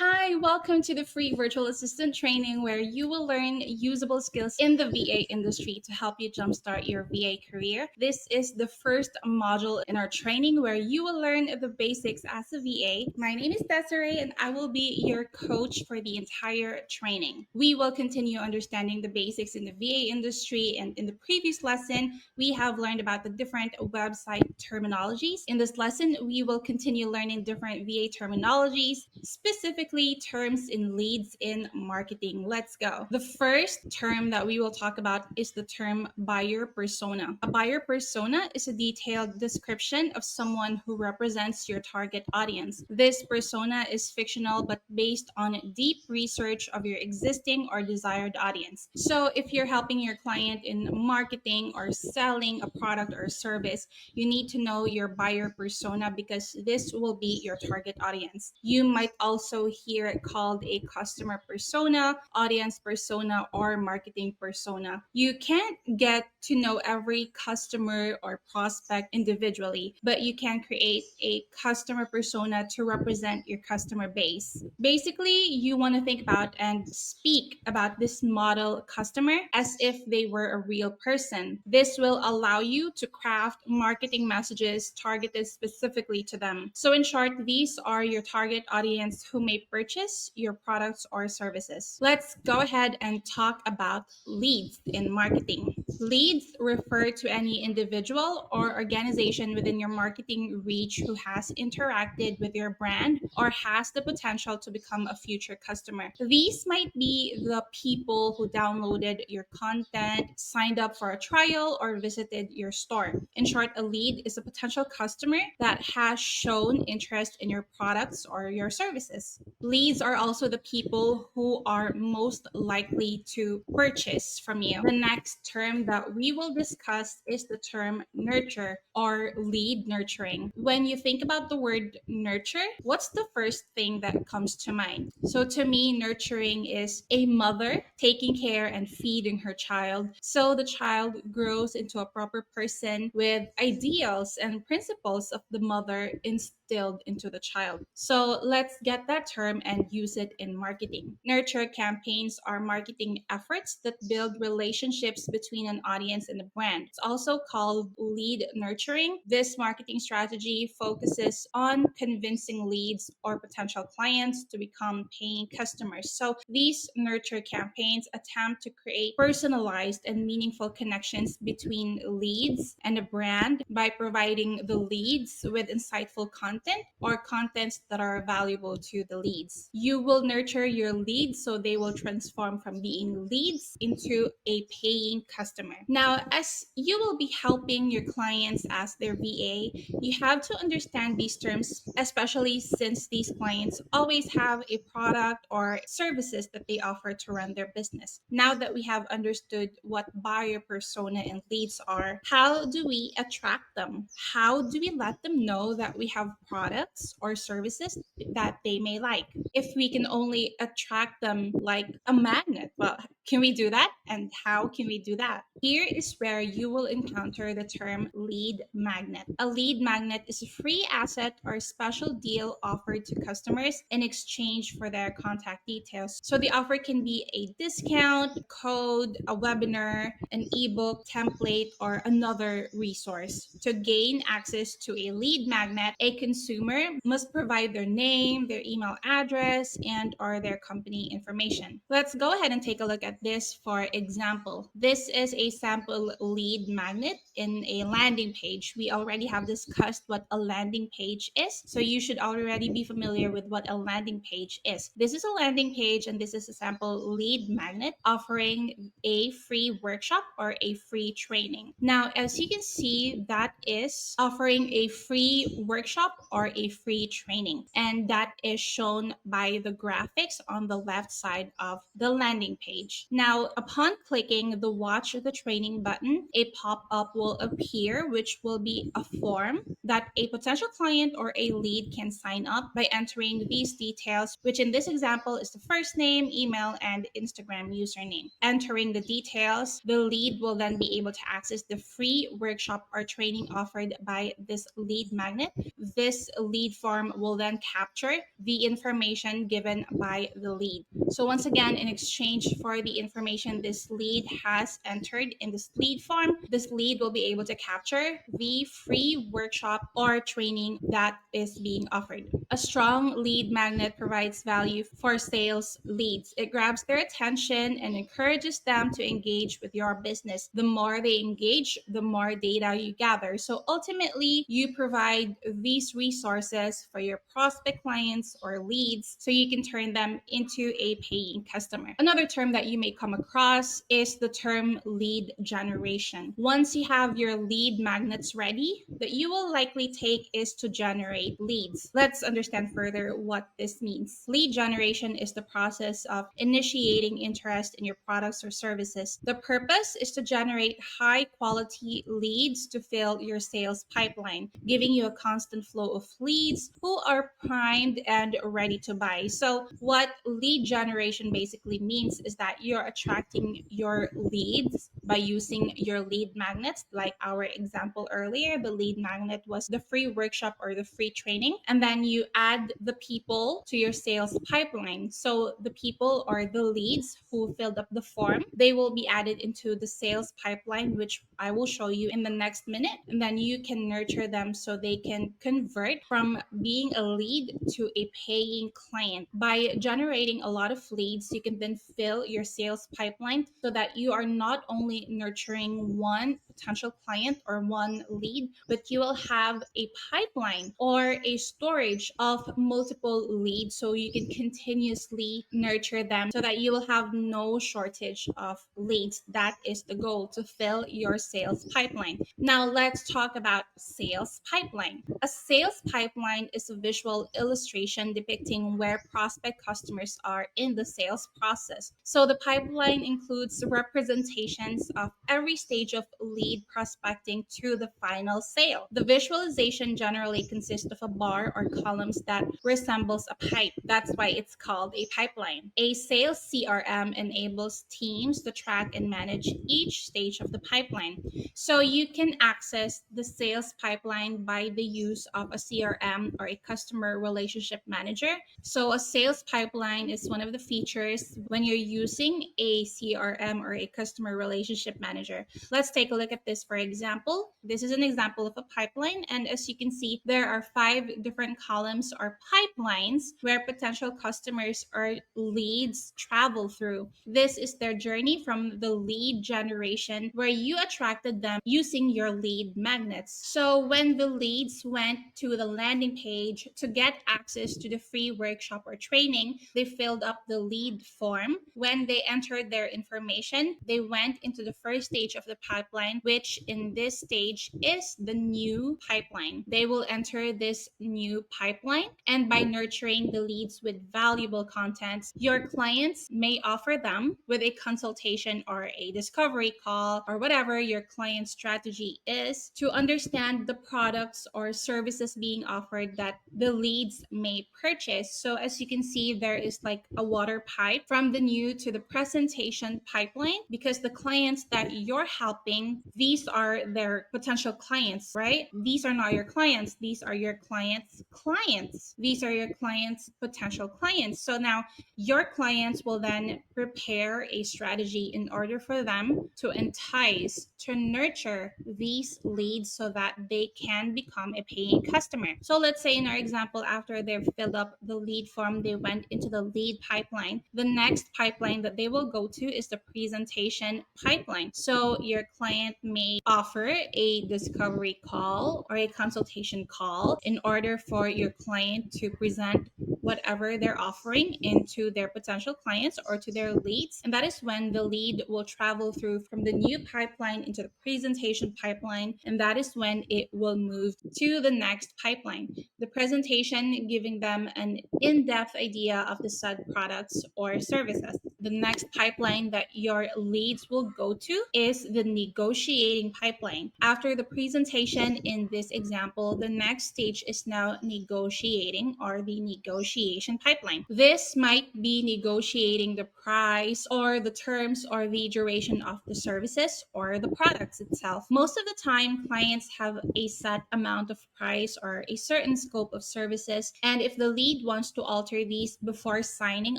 Hi, welcome to the free virtual assistant training where you will learn usable skills in the VA industry to help you jumpstart your VA career. This is the first module in our training where you will learn the basics as a VA. My name is Desiree and I will be your coach for the entire training. We will continue understanding the basics in the VA industry, and in the previous lesson, we have learned about the different website terminologies. In this lesson, we will continue learning different VA terminologies, specifically terms in leads in marketing. Let's go. The first term that we will talk about is the term buyer persona. A buyer persona is a detailed description of someone who represents your target audience. This persona is fictional but based on deep research of your existing or desired audience. So if you're helping your client in marketing or selling a product or service, you need to know your buyer persona because this will be your target audience. You might also hear it called a customer persona, audience persona, or marketing persona. You can't get to know every customer or prospect individually, but you can create a customer persona to represent your customer base. Basically, you want to think about and speak about this model customer as if they were a real person. This will allow you to craft marketing messages targeted specifically to them. So in short, these are your target audience who may purchase your products or services. Let's go ahead and talk about leads in marketing. Leads refer to any individual or organization within your marketing reach who has interacted with your brand or has the potential to become a future customer. These might be the people who downloaded your content, signed up for a trial, or visited your store. In short, a lead is a potential customer that has shown interest in your products or your services. Leads are also the people who are most likely to purchase from you. The next term that we will discuss is the term nurture or lead nurturing. When you think about the word nurture, what's the first thing that comes to mind? So to me, nurturing is a mother taking care and feeding her child so the child grows into a proper person with ideals and principles of the mother instilled into the child. So let's get that term and use it in marketing. Nurture campaigns are marketing efforts that build relationships between an audience and a brand. It's also called lead nurturing. This marketing strategy focuses on convincing leads or potential clients to become paying customers. So these nurture campaigns attempt to create personalized and meaningful connections between leads and a brand by providing the leads with insightful content or contents that are valuable to the leads. You will nurture your leads so they will transform from being leads into a paying customer. Now, as you will be helping your clients as their VA, you have to understand these terms, especially since these clients always have a product or services that they offer to run their business. Now that we have understood what buyer persona and leads are, how do we attract them? How do we let them know that we have products or services that they may like? If we can only attract them like a magnet, well, can we do that? And how can we do that? Here is where you will encounter the term lead magnet. A lead magnet is a free asset or special deal offered to customers in exchange for their contact details. So the offer can be a discount, code, a webinar, an ebook, template, or another resource. To gain access to a lead magnet, a consumer must provide their name, their email address, and or their company information. Let's go ahead and take a look at this for example. This is a sample lead magnet in a landing page. We already have discussed what a landing page is, so you should already be familiar with what a landing page is. This is a landing page and this is a sample lead magnet offering a free workshop or a free training. Now, as you can see, that is offering a free workshop or a free training, and that is shown by the graphics on the left side of the landing page. Now, upon clicking the watch the training button, a pop-up will appear, which will be a form that a potential client or a lead can sign up by entering these details, which in this example is the first name, email, and Instagram username. Entering the details, the lead will then be able to access the free workshop or training offered by this lead magnet. This lead form will then capture the information given by the lead. So once again, in exchange for the information this lead has entered in this lead form, this lead will be able to capture the free workshop or training that is being offered. A strong lead magnet provides value for sales leads. It grabs their attention and encourages them to engage with your business. The more they engage, the more data you gather. So ultimately, you provide these resources for your prospect clients or leads so you can turn them into a paying customer. Another term that you may come across is the term lead generation. Once you have your lead magnets ready, that you will likely take is to generate leads. Let's understand further what this means. Lead generation is the process of initiating interest in your products or services. The purpose is to generate high quality leads to fill your sales pipeline, giving you a constant flow of leads who are primed and ready to buy. So what lead generation basically means is that you're attracting your leads by using your lead magnets, like our example earlier. The lead magnet was the free workshop or the free training, and then you add the people to your sales pipeline. So the people or the leads who filled up the form, they will be added into the sales pipeline, which I will show you in the next minute, and then you can nurture them so they can convert from being a lead to a paying client. By generating a lot of leads, you can then fill your sales pipeline so that you are not only nurturing one potential client or one lead, but you will have a pipeline or a storage of multiple leads so you can continuously nurture them so that you will have no shortage of leads. That is the goal, to fill your sales pipeline. Now let's talk about sales pipeline. A sales pipeline is a visual illustration depicting where prospect customers are in the sales process. So the pipeline includes representations of every stage of lead prospecting to the final sale. The visualization generally consists of a bar or columns that resembles a pipe. That's why it's called a pipeline. A sales CRM enables teams to track and manage each stage of the pipeline. So you can access the sales pipeline by the use of a CRM or a customer relationship manager. So a sales pipeline is one of the features when you're using a CRM or a customer relationship manager. Let's take a look at this. For example, this is an example of a pipeline, and as you can see, there are 5 different columns or pipelines where potential customers or leads travel through. This is their journey from the lead generation where you attracted them using your lead magnets. So when the leads went to the landing page to get access to the free workshop or training, they filled up the lead form. When they entered their information, they went into the first stage of the pipeline, which in this stage is the new pipeline. They will enter this new pipeline, and by nurturing the leads with valuable content, your clients may offer them with a consultation or a discovery call or whatever your client strategy is to understand the products or services being offered that the leads may purchase. So as you can see, there is like a water pipe from the new to the presentation pipeline, because the clients that you're helping, these are their potential clients, right? These are not your clients. These are your clients' clients. These are your clients' potential clients. So now your clients will then prepare a strategy in order for them to entice, to nurture these leads so that they can become a paying customer. So let's say in our example, after they've filled up the lead form, they went into the lead pipeline. The next pipeline that they will go to is the presentation pipeline. So your client may offer a discovery call or a consultation call in order for your client to present whatever they're offering into their potential clients or to their leads. And that is when the lead will travel through from the new pipeline into the presentation pipeline. And that is when it will move to the next pipeline, the presentation, giving them an in-depth idea of the said products or services. The next pipeline that your leads will go to is the negotiating pipeline. After the presentation in this example, the next stage is now negotiating, or the negotiation pipeline. This might be negotiating the price or the terms or the duration of the services or the products itself. Most of the time, clients have a set amount of price or a certain scope of services, and if the lead wants to alter these before signing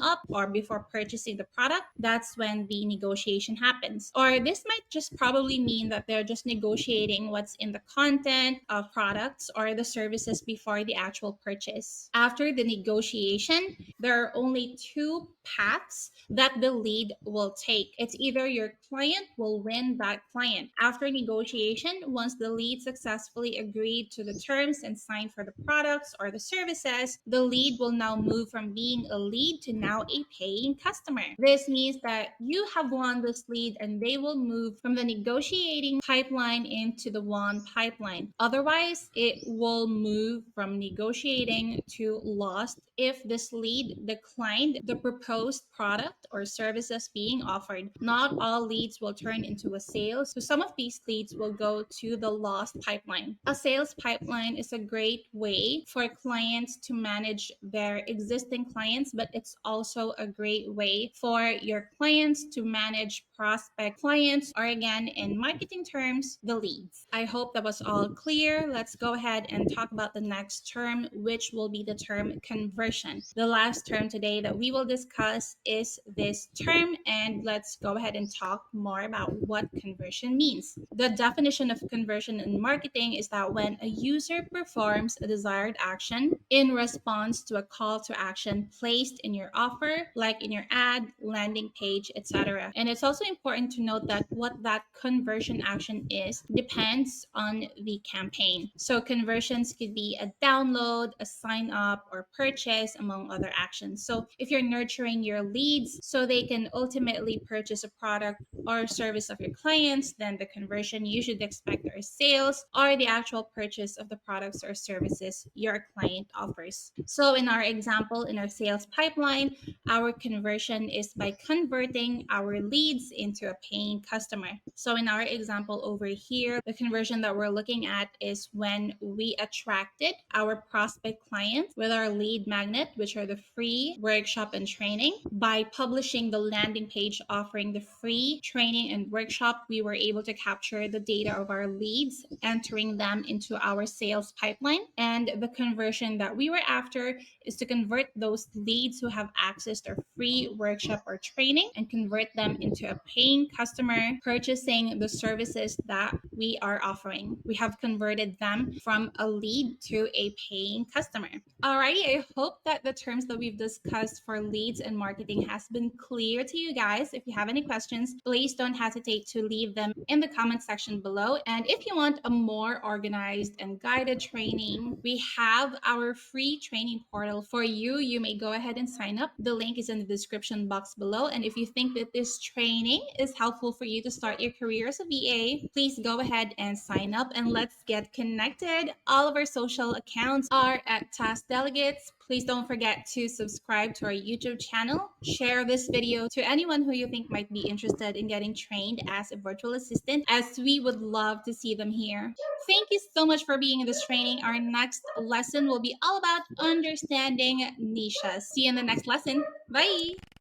up or before purchasing the product, that's when the negotiation happens. Or this might just probably mean that they're just negotiating what's in the content of products or the services before the actual purchase. After the negotiation, there are only two paths that the lead will take. It's either your client will win that client. After negotiation, once the lead successfully agreed to the terms and signed for the products or the services, the lead will now move from being a lead to now a paying customer. This means that you have won this lead and they will move from the negotiating pipeline into the won pipeline. Otherwise, it will move from negotiating to lost if this lead declined the proposed product or services being offered. Not all leads will turn into a sale, so some of these leads will go to the lost pipeline. A sales pipeline is a great way for clients to manage their existing clients, but it's also a great way for your clients to manage prospect clients, or again, in marketing terms, the leads. I hope that was all clear. Let's go ahead and talk about the next term, which will be the term conversion. The last term today that we will discuss is this term, and let's go ahead and talk more about what conversion means. The definition of conversion in marketing is that when a user performs a desired action in response to a call to action placed in your offer, like in your ad, landing page, etc. And it's also important to note that what that conversion action is depends on the campaign. So conversions could be a download, a sign up, or purchase, among other actions. So if you're nurturing your leads so they can ultimately purchase a product or service of your clients, then the conversion you should expect are sales or the actual purchase of the products or services your client offers. So in our example, in our sales pipeline, our conversion is by converting our leads into a paying customer. So in our example over here, the conversion that we're looking at is when we attracted our prospect clients with our lead magnet, which are the free workshop and training. By publishing the landing page offering the free training and workshop, we were able to capture the data of our leads, entering them into our sales pipeline. And the conversion that we were after is to convert those leads who have access to our free workshop or training and convert them into a paying customer purchasing the services that we are offering. We have converted them from a lead to a paying customer. Alrighty, I hope that the terms that we've discussed for leads and marketing has been clear to you guys. If you have any questions, please don't hesitate to leave them in the comment section below. And if you want a more organized and guided training, we have our free training portal for you. You may go ahead and sign up. The link is in the description box below. And if you think that this training is helpful for you to start your career as a VA, please go ahead and sign up and let's get connected. All of our social accounts are at Task Delegates. Please don't forget to subscribe to our YouTube channel. Share this video to anyone who you think might be interested in getting trained as a virtual assistant, as we would love to see them here. Thank you so much for being in this training. Our next lesson will be all about understanding niches. See you in the next lesson. Bye!